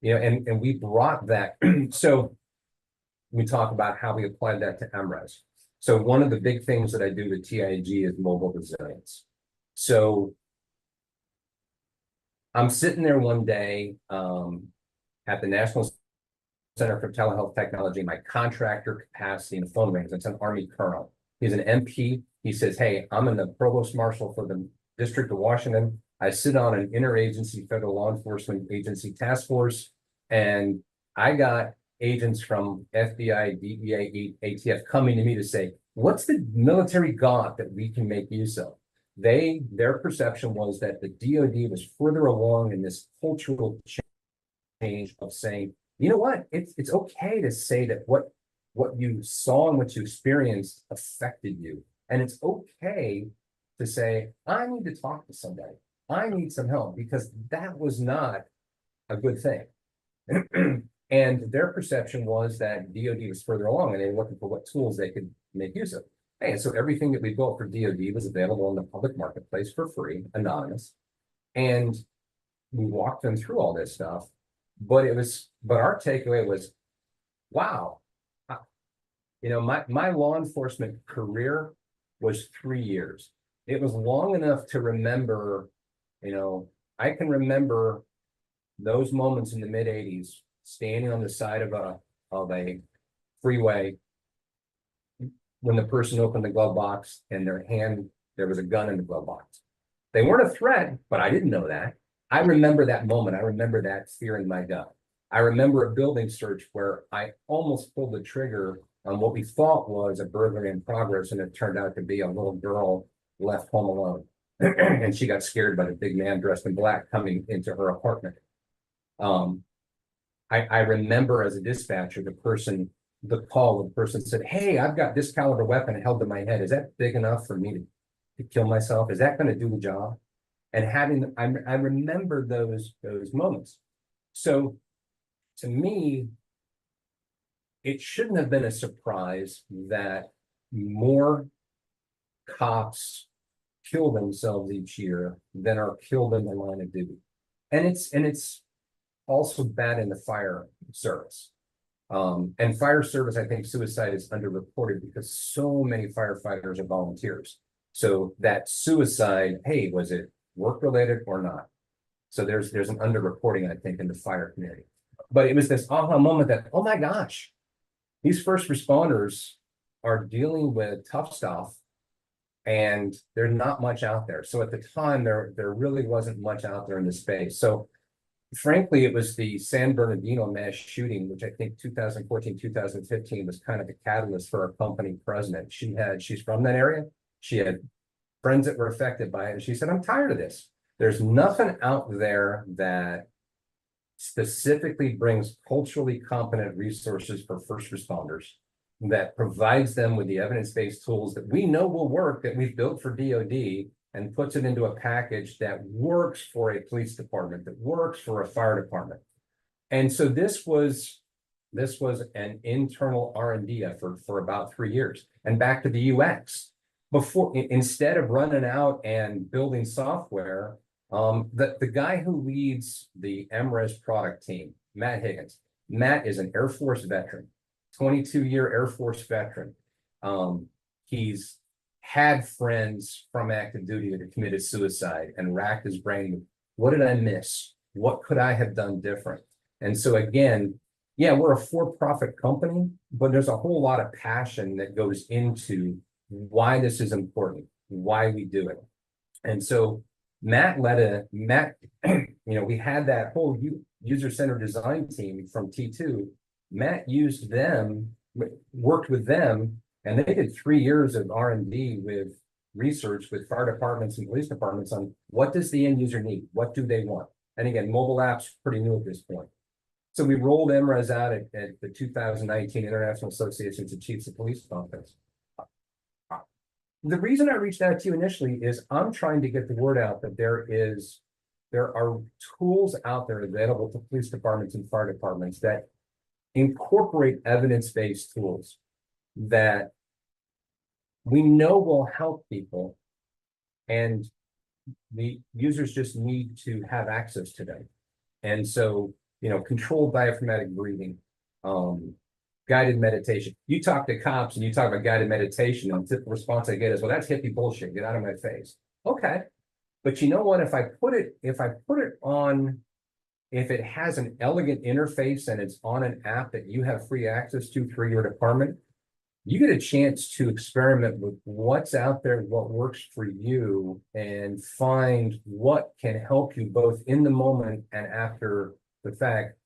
we brought that. So we talk about how we applied that to MRES. So one of the big things that I do with TIAG is mobile resilience. So I'm sitting there one day at the National Center for Telehealth Technology, my contractor capacity, and the phone rings. It's an Army colonel. He's an MP. He says, hey, I'm in the provost marshal for the District of Washington. I sit on an interagency federal law enforcement agency task force, and I got agents from FBI, DEA, ATF coming to me to say, what's the military God that we can make use of? Their perception was that the DoD was further along in this cultural change of saying, you know what, it's okay to say that what you saw and what you experienced affected you. And it's okay to say, I need to talk to somebody. I need some help, because that was not a good thing. And their perception was that DoD was further along and they were looking for what tools they could make use of. And so everything that we built for DoD was available in the public marketplace for free, anonymous. And we walked them through all this stuff. But our takeaway was, wow, my law enforcement career was 3 years. It was long enough to remember, I can remember those moments in the mid 80s, standing on the side of a freeway when the person opened the glove box and there was a gun in the glove box. They weren't a threat, but I didn't know that. I remember that moment. I remember that fear in my gut. I remember a building search where I almost pulled the trigger on what we thought was a burglary in progress, and it turned out to be a little girl left home alone. And she got scared by the big man dressed in black coming into her apartment. I remember as a dispatcher, the person said, "Hey, I've got this caliber weapon held to my head. Is that big enough for me to kill myself? Is that going to do the job?" And I remember those moments. So to me, it shouldn't have been a surprise that more cops kill themselves each year than are killed in the line of duty. And it's also bad in the fire service. And fire service, I think suicide is underreported because so many firefighters are volunteers. So that suicide, hey, was it work related or not? So there's an underreporting, I think, in the fire community. But it was this aha moment that, oh my gosh, these first responders are dealing with tough stuff and there's not much out there. So at the time, there really wasn't much out there in the space. So frankly, it was the San Bernardino mass shooting, which I think 2014, 2015 was kind of the catalyst for our company president. She's from that area. She had friends that were affected by it. And she said, "I'm tired of this. There's nothing out there that specifically brings culturally competent resources for first responders, that provides them with the evidence-based tools that we know will work, that we've built for DoD, and puts it into a package that works for a police department, that works for a fire department." And so this was an internal R&D effort for about 3 years. And back to the UX, instead of running out and building software, the guy who leads the MRES product team, Matt Higgins. Matt is an Air Force veteran, 22-year Air Force veteran. He's had friends from active duty that have committed suicide and racked his brain with, what did I miss? What could I have done different? And so again, yeah, we're a for-profit company, but there's a whole lot of passion that goes into why this is important, why we do it. And so Matt, we had that whole user-centered design team from T2. Matt used them, worked with them, and they did 3 years of R&D with research with fire departments and police departments on what does the end user need? What do they want? And again, mobile apps pretty new at this point. So we rolled MRES out at the 2019 International Association of Chiefs of Police Conference. The reason I reached out to you initially is I'm trying to get the word out that there are tools out there available to police departments and fire departments that incorporate evidence-based tools that we know will help people, and the users just need to have access to them. And so, controlled diaphragmatic breathing, guided meditation. You talk to cops and you talk about guided meditation, and the response I get is, "Well, that's hippie bullshit. Get out of my face." Okay. But you know what? If I put it on, if it has an elegant interface and it's on an app that you have free access to through your department, you get a chance to experiment with what's out there, what works for you, and find what can help you both in the moment and after the fact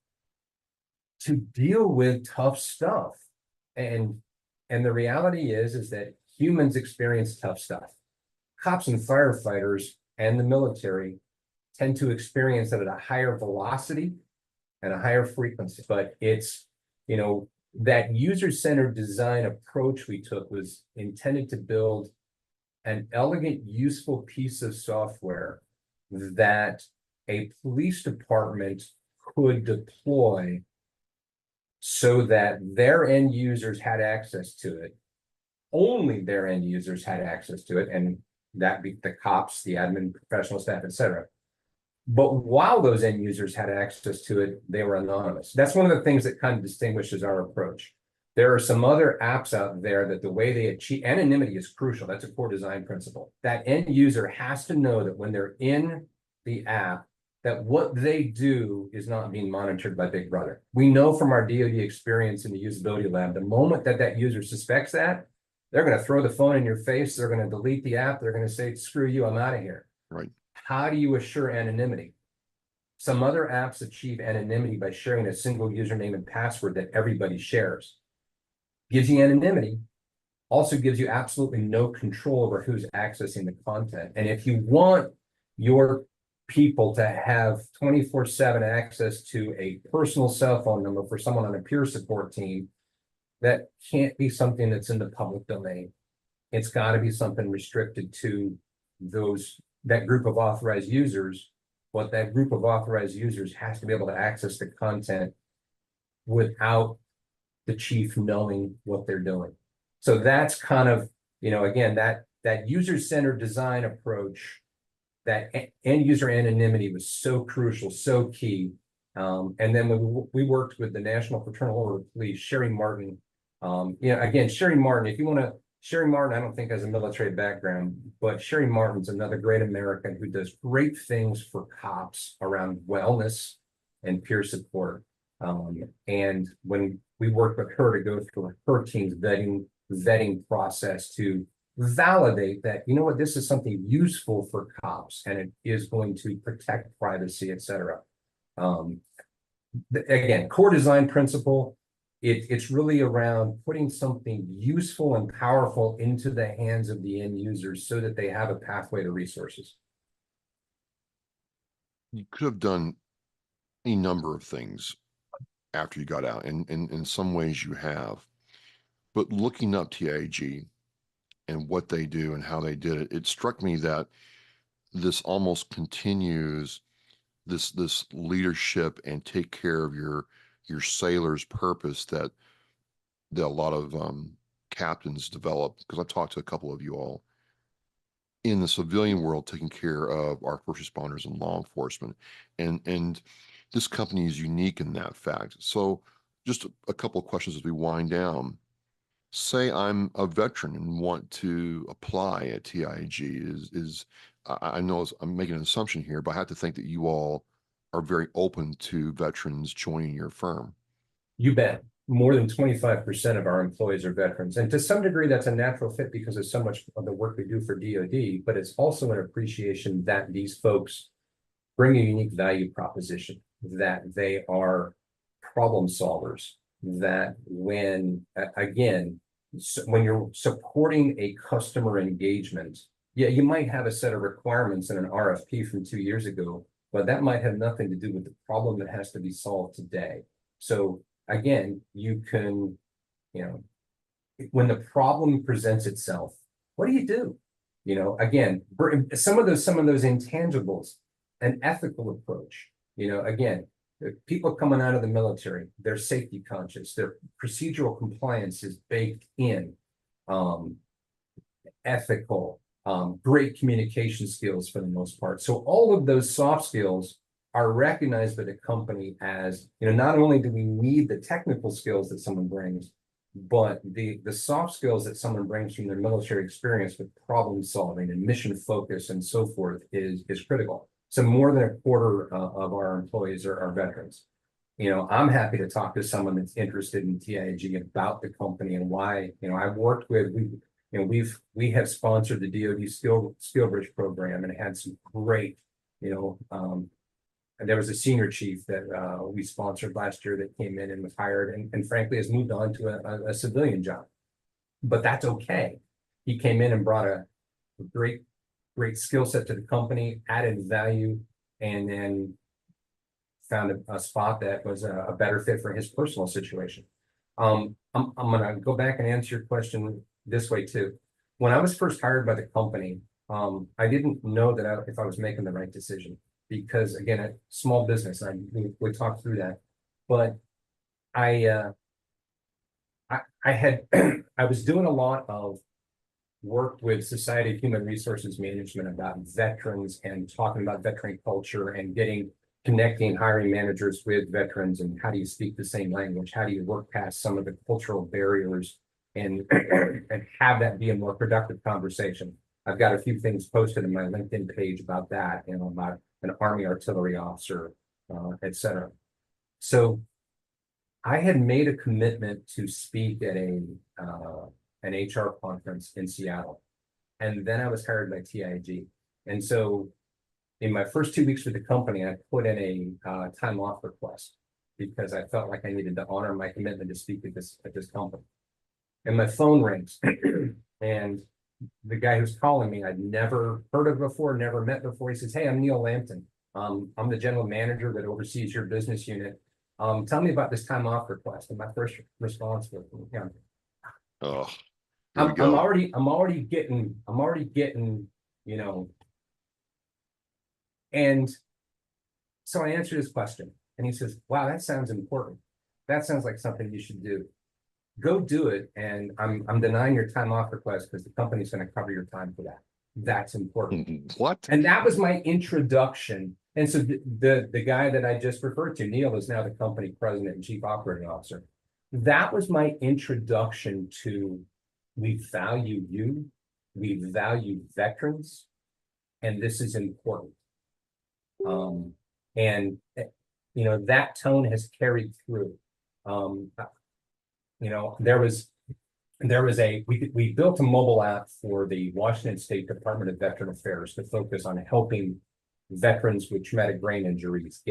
to deal with tough stuff. And the reality is that humans experience tough stuff. Cops and firefighters and the military tend to experience it at a higher velocity and a higher frequency. But it's, that user-centered design approach we took was intended to build an elegant, useful piece of software that a police department could deploy so that their end users had access to it. Only their end users had access to it, and that be the cops, the admin, professional staff, etc. But while those end users had access to it, they were anonymous. That's one of the things that kind of distinguishes our approach. There are some other apps out there that the way they achieve anonymity is crucial. That's a core design principle. That end user has to know that when they're in the app, that what they do is not being monitored by Big Brother. We know from our DoD experience in the usability lab, the moment that user suspects that, they're going to throw the phone in your face. They're going to delete the app. They're going to say, "Screw you, I'm out of here." Right. How do you assure anonymity? Some other apps achieve anonymity by sharing a single username and password that everybody shares. Gives you anonymity, also gives you absolutely no control over who's accessing the content. And if you want your people to have 24/7 access to a personal cell phone number for someone on a peer support team, that can't be something that's in the public domain. It's got to be something restricted to that group of authorized users. But that group of authorized users has to be able to access the content without the chief knowing what they're doing. So that's kind of, again, that user-centered design approach, that end user anonymity was so crucial, so key. And then when we worked with the National Fraternal Order of Police, Sherry Martin. Again, Sherry Martin, if you want to, Sherry Martin, I don't think has a military background, but Sherry Martin's another great American who does great things for cops around wellness and peer support. And when we worked with her to go through her team's vetting process to validate that, this is something useful for cops and it is going to protect privacy, et cetera. Again, core design principle, it's really around putting something useful and powerful into the hands of the end users so that they have a pathway to resources. You could have done a number of things after you got out, and in some ways you have. But looking up TIAG and what they do and how they did it, it struck me that this almost continues this leadership and take care of your sailors purpose that a lot of captains develop, because I've talked to a couple of you all in the civilian world taking care of our first responders and law enforcement, and this company is unique in that fact. So just a couple of questions as we wind down. Say I'm a veteran and want to apply at TIAG. I know I'm making an assumption here, but I have to think that you all are very open to veterans joining your firm. You bet. More than 25% of our employees are veterans. And to some degree, that's a natural fit because of so much of the work we do for DoD, but it's also an appreciation that these folks bring a unique value proposition, that they are problem solvers, that when you're supporting a customer engagement, yeah, you might have a set of requirements in an RFP from 2 years ago, but that might have nothing to do with the problem that has to be solved today. So again, you can, when the problem presents itself, what do you do? Again, some of those intangibles, an ethical approach, again, people coming out of the military, they're safety conscious, their procedural compliance is baked in, ethical, great communication skills for the most part. So all of those soft skills are recognized by the company as, not only do we need the technical skills that someone brings, but the soft skills that someone brings from their military experience with problem solving and mission focus and so forth is critical. So more than a quarter of our employees are veterans. I'm happy to talk to someone that's interested in TIAG about the company and why. I've worked with, we have sponsored the DoD Skill Bridge program and had some great, and there was a senior chief that we sponsored last year that came in and was hired and frankly has moved on to a civilian job. But that's okay. He came in and brought a great skill set to the company, added value, and then found a spot that was a better fit for his personal situation. I'm going to go back and answer your question this way too. When I was first hired by the company, I didn't know that if I was making the right decision. Because again, a small business, we talked through that, but I was doing a lot of work with Society of Human Resources Management about veterans and talking about veteran culture and connecting hiring managers with veterans and how do you speak the same language? How do you work past some of the cultural barriers and have that be a more productive conversation? I've got a few things posted in my LinkedIn page about that, about an Army artillery officer, et cetera. So I had made a commitment to speak at an HR conference in Seattle. And then I was hired by TIAG. And so in my first 2 weeks with the company, I put in a time off request because I felt like I needed to honor my commitment to speak at this company. And my phone rings and the guy who's calling me, I'd never heard of before, never met before. He says, "Hey, I'm Neil Lampton. I'm the general manager that oversees your business unit. Tell me about this time off request. And my first response was, you know, Oh, here we go. I'm already getting, you know, and so I answered his question and he says, wow, that sounds important. That sounds like something you should do. Go do it. And I'm denying your time off request because the company's going to cover your time for that. That's important. What? And that was my introduction. And so the guy that I just referred to, Neil, is now the company president and chief operating officer. That was my introduction to, we value you, we value veterans, and this is important. And you know, that tone has carried through. You know, we built a mobile app for the Washington State Department of Veteran Affairs to focus on helping veterans with traumatic brain injuries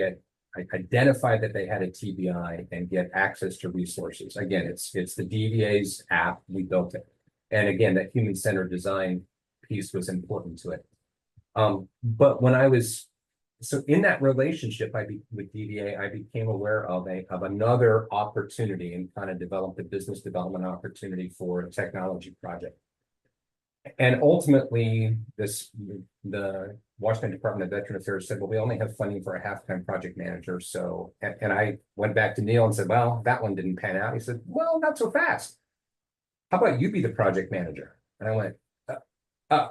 identify that they had a TBI and get access to resources. Again, it's the DVA's app. We built it, and again, that human-centered design piece was important to it. But when I was in that relationship with DVA, I became aware of another opportunity and kind of developed a business development opportunity for a technology project. And ultimately, the Washington Department of Veteran Affairs said, well, we only have funding for a half-time project manager. So, and I went back to Neil and said, well, that one didn't pan out. He said, well, not so fast. How about you be the project manager? And I went, I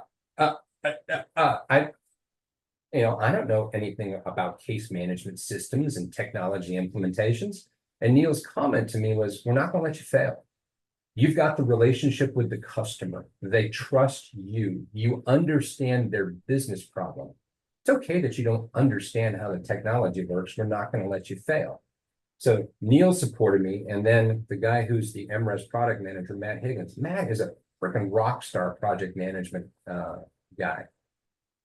don't know anything about case management systems and technology implementations. And Neil's comment to me was, we're not going to let you fail. You've got the relationship with the customer. They trust you. You understand their business problem. It's okay that you don't understand how the technology works. We're not going to let you fail. So Neil supported me. And then the guy who's the MRES product manager, Matt Higgins. Matt is a freaking rock star project management guy.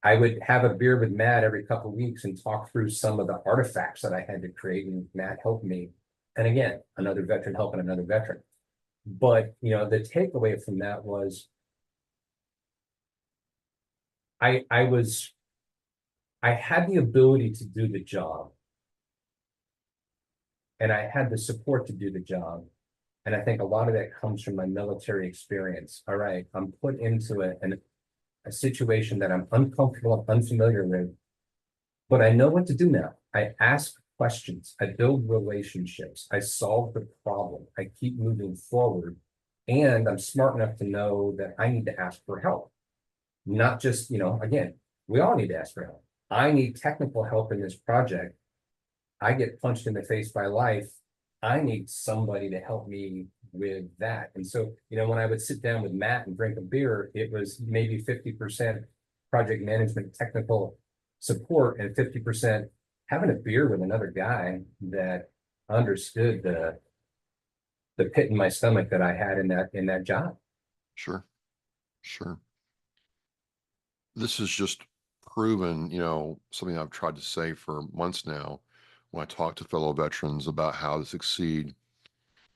I would have a beer with Matt every couple of weeks and talk through some of the artifacts that I had to create, and Matt helped me. And again, another veteran helping another veteran. But, you know, the takeaway from that was I had the ability to do the job. And I had the support to do the job. And I think a lot of that comes from my military experience. All right, I'm put into a situation that I'm uncomfortable, unfamiliar with, but I know what to do now. I ask questions, I build relationships, I solve the problem, I keep moving forward, and I'm smart enough to know that I need to ask for help. Not just, you know, again, we all need to ask for help. I need technical help in this project. I get punched in the face by life. I need somebody to help me with that. And so, you know, when I would sit down with Matt and drink a beer, it was maybe 50% project management technical support and 50% having a beer with another guy that understood the pit in my stomach that I had in that job. Sure. This is just proven, you know, something I've tried to say for months now when I talk to fellow veterans about how to succeed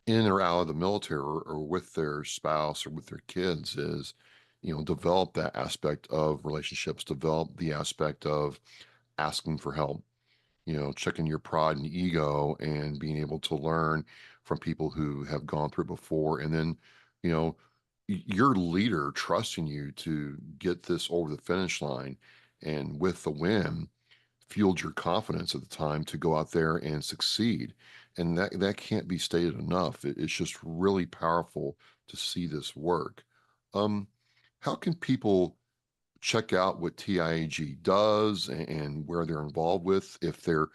in or out of the military or with their spouse or with their kids is, you know, develop that aspect of relationships, develop the aspect of asking for help, you know, checking your pride and ego and being able to learn from people who have gone through before. And then, you know, your leader trusting you to get this over the finish line and with the win fueled your confidence at the time to go out there and succeed. And that can't be stated enough. It's just really powerful to see this work. How can people check out what TIAG does and where they're involved with if they're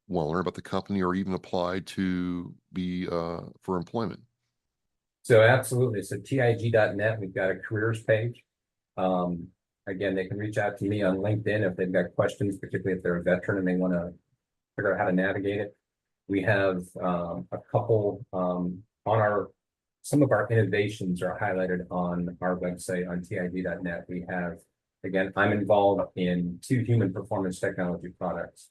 want to learn about the company or even apply to be for employment? So absolutely. So TIAG.net, we've got a careers page. Again, they can reach out to me on LinkedIn if they've got questions, particularly if they're a veteran and they want to figure out how to navigate it. We have a couple some of our innovations are highlighted on our website on TIAG.net. We have, again, I'm involved in 2 human performance technology products.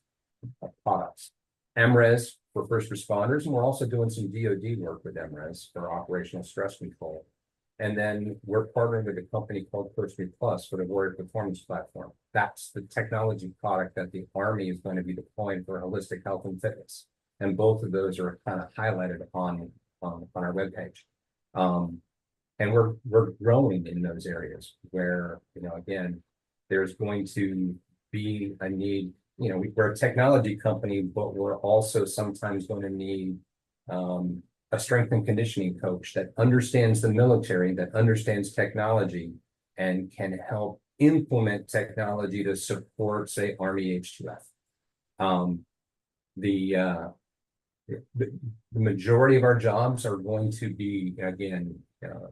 MRES for first responders, and we're also doing some DoD work with MRES for operational stress control. And then we're partnering with a company called First Me Plus for the Warrior Performance Platform. That's the technology product that the Army is going to be deploying for holistic health and fitness. And both of those are kind of highlighted on our webpage. And we're growing in those areas where, again, there's going to be a need. We're a technology company, but we're also sometimes going to need a strength and conditioning coach that understands the military, that understands technology, and can help implement technology to support, say, Army H2F. The majority of our jobs are going to be, again,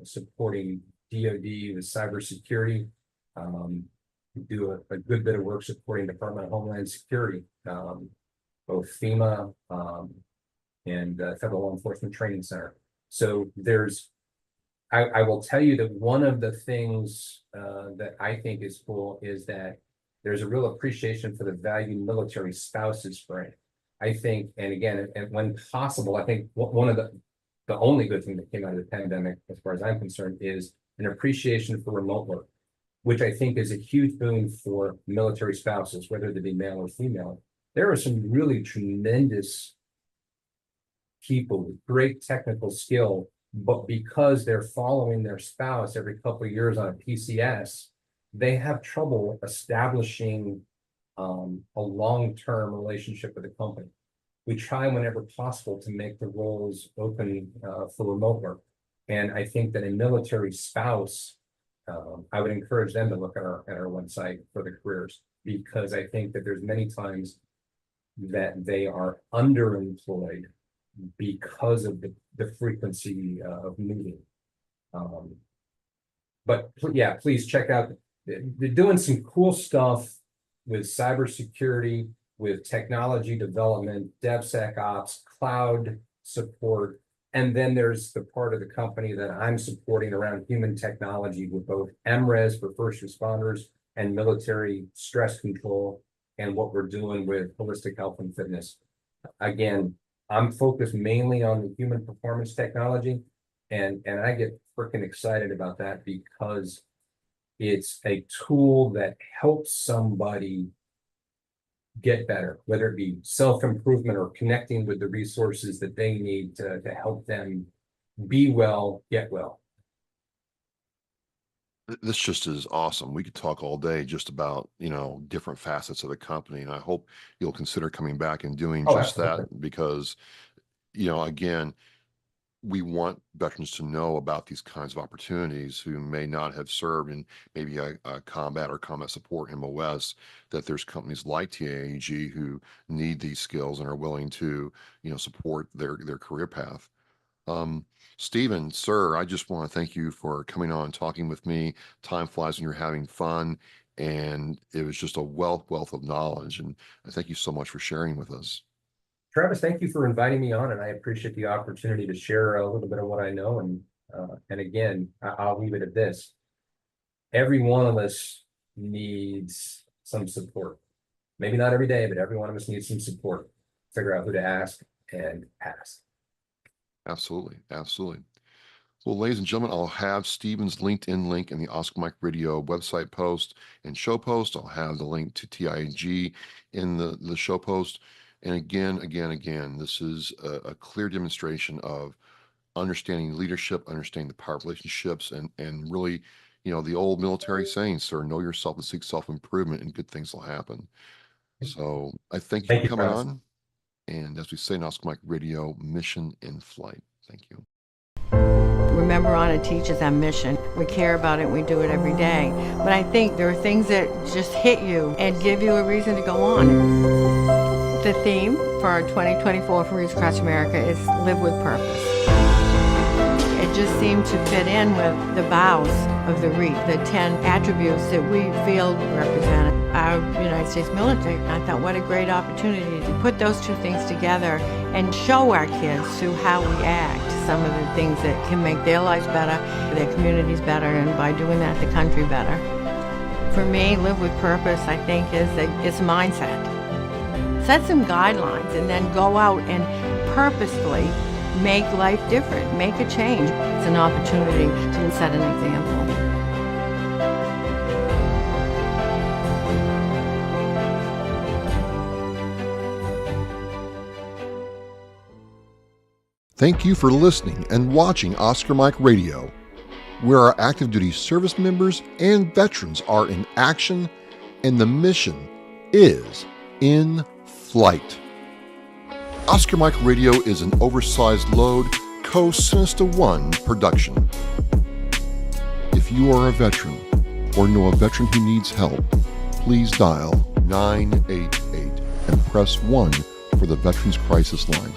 supporting DoD with cybersecurity. We do a good bit of work supporting Department of Homeland Security, both FEMA and Federal Law Enforcement Training Center. So I will tell you that one of the things that I think is cool is that there's a real appreciation for the value military spouses bring. I think, and again, and when possible, I think one of the only good thing that came out of the pandemic, as far as I'm concerned, is an appreciation for remote work, which I think is a huge boon for military spouses, whether they be male or female. There are some really tremendous people with great technical skill, but because they're following their spouse every couple of years on a PCS, they have trouble establishing a long-term relationship with the company. We try whenever possible to make the roles open for remote work. And I think that a military spouse, I would encourage them to look at our website for the careers, because I think that there's many times that they are underemployed because of the frequency of moving. But yeah, please check out. They're doing some cool stuff with cybersecurity, with technology development, DevSecOps, cloud support. And then there's the part of the company that I'm supporting around human technology with both MRES for first responders and military stress control, and what we're doing with holistic health and fitness. Again, I'm focused mainly on the human performance technology, and I get freaking excited about that because it's a tool that helps somebody get better, whether it be self-improvement or connecting with the resources that they need to help them be well, get well. This just is awesome. We could talk all day just about, different facets of the company. And I hope you'll consider coming back and doing just that, because, again, we want veterans to know about these kinds of opportunities who may not have served in maybe a combat or combat support MOS, that there's companies like TIAG who need these skills and are willing to, support their career path. Steven, sir, I just want to thank you for coming on and talking with me. Time flies when you're having fun, and it was just a wealth of knowledge. And I thank you so much for sharing with us. Travis, thank you for inviting me on, and I appreciate the opportunity to share a little bit of what I know. And again, I'll leave it at this. Every one of us needs some support. Maybe not every day, but every one of us needs some support. Figure out who to ask and ask. Absolutely. Well, ladies and gentlemen, I'll have Steven's LinkedIn link in the Oscar Mike Radio website post and show post. I'll have the link to TIAG in the show post. And again, this is a clear demonstration of understanding leadership, understanding the power of relationships, and really, the old military saying, sir, know yourself and seek self-improvement, and good things will happen. So I thank you for coming on. And as we say in Oscar Mike Radio, mission in flight. Thank you. Remember, on it teaches our mission. We care about it, we do it every day. But I think there are things that just hit you and give you a reason to go on. The theme for our 2024 for Reach Across America is Live with Purpose. It just seemed to fit in with the vows of the REAP, the 10 attributes that we feel represent our United States military. I thought, what a great opportunity to put those two things together and show our kids through how we act some of the things that can make their lives better, their communities better, and by doing that, the country better. For me, Live with Purpose, I think, it's mindset. Set some guidelines and then go out and purposefully make life different, make a change. It's an opportunity to set an example. Thank you for listening and watching Oscar Mike Radio, where our active duty service members and veterans are in action and the mission is in flight. Oscar Mike Radio is an oversized load Co-Sinister One production. If you are a veteran or know a veteran who needs help, please dial 988 and press 1 for the Veterans Crisis Line.